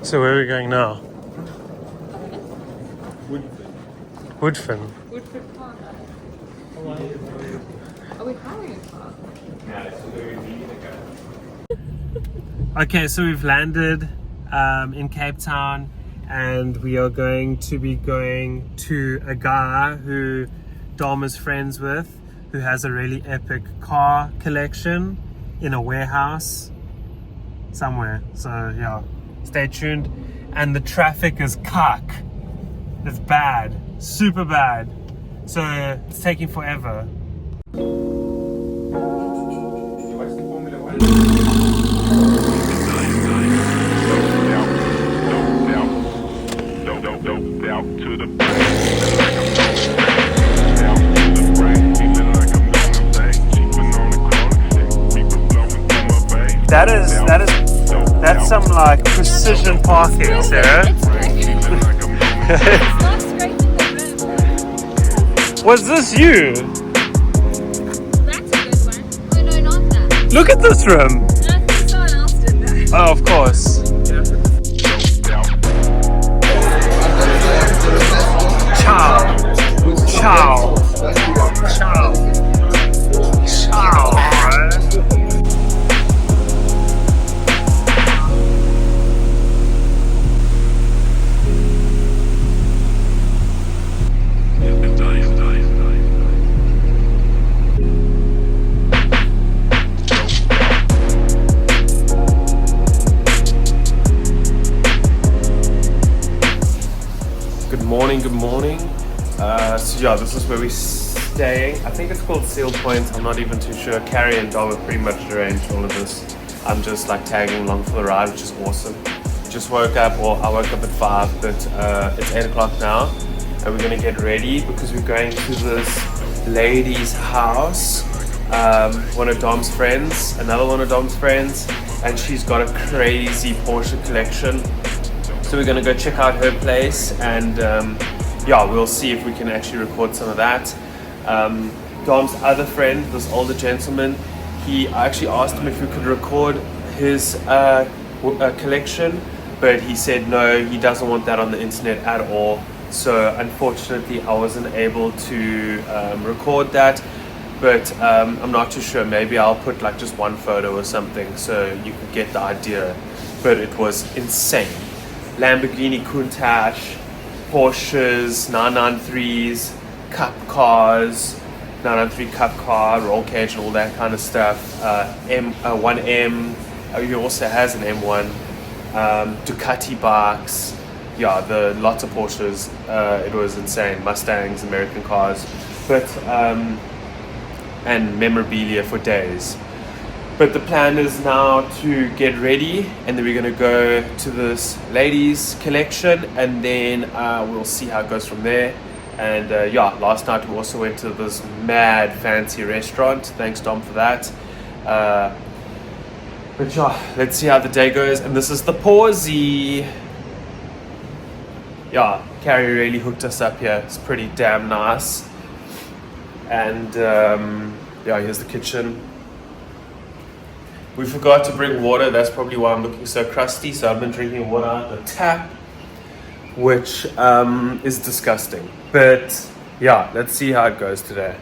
So where are we going now? Woodfin. Woodford Park. Are we hiring a car? Okay, so we've landed in Cape Town, and we are going to be going to a guy who Dom is friends with, who has a really epic car collection in a warehouse somewhere. So yeah, stay tuned. And the traffic is cuck. It's bad, super bad. So it's taking forever. That's some like precision parking, Sarah. Was this you? That's a good one. Oh no, not that. Look at this room. No, someone else did that. Oh, of course. Ciao. Ciao. Ciao. Ciao. Good morning. So yeah, this is where we're staying. I think it's called Seal Point. I'm not even too sure. Carey and Dom have pretty much arranged all of this. I'm just like tagging along for the ride, which is awesome. Just woke up, or I woke up at 5, but it's 8 o'clock now, and we're gonna get ready because we're going to this lady's house. One of Dom's friends, another one of Dom's friends, and she's got a crazy Porsche collection. So we're gonna go check out her place, and yeah, we'll see if we can actually record some of that. Dom's other friend, this older gentleman, I actually asked him if we could record his collection, but he said no, he doesn't want that on the internet at all. So unfortunately, I wasn't able to record that, but I'm not too sure. Maybe I'll put like just one photo or something so you can get the idea. But it was insane. Lamborghini Countach, Porsches, 993s, cup cars, 993 cup car, roll cage and all that kind of stuff. 1M, he also has an M1, Ducati bikes, yeah, lots of Porsches. It was insane. Mustangs, American cars, but and memorabilia for days. But the plan is now to get ready, and then we're going to go to this ladies collection, and then we'll see how it goes from there. And yeah, last night we also went to this mad fancy restaurant. Thanks Dom for that. But yeah, let's see how the day goes. And this is the pausey. Yeah, Carey really hooked us up here. It's pretty damn nice. And yeah, here's the kitchen. We forgot to bring water. That's probably why I'm looking so crusty. So I've been drinking water out the tap, which is disgusting. But yeah, let's see how it goes today.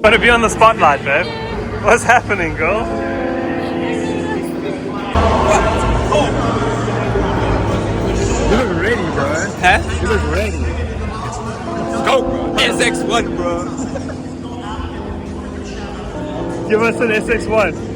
Want to be on the spotlight, babe? What's happening, girl? You look ready, bro. Huh? You look ready. Go! SX1, bro. Give us an SX1.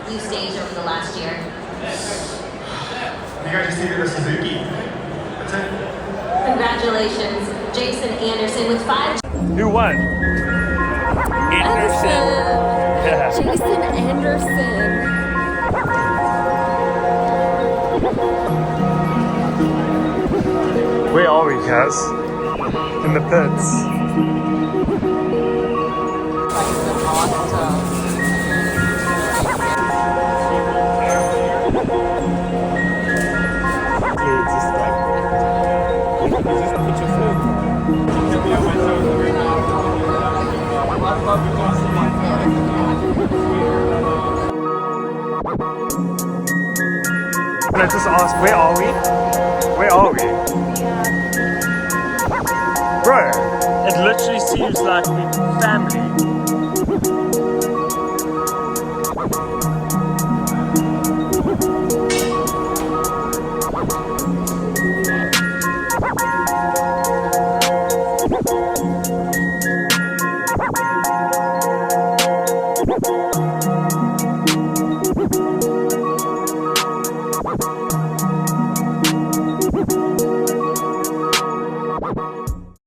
You staged over the last year. You guys just needed a Suzuki. That's it. Congratulations, Jason Anderson with 5. Who won? Anderson. Yeah. Jason Anderson. Where are we, guys? In the pits. Can I just ask, where are we? Where are we? Bro, it literally seems like we're family.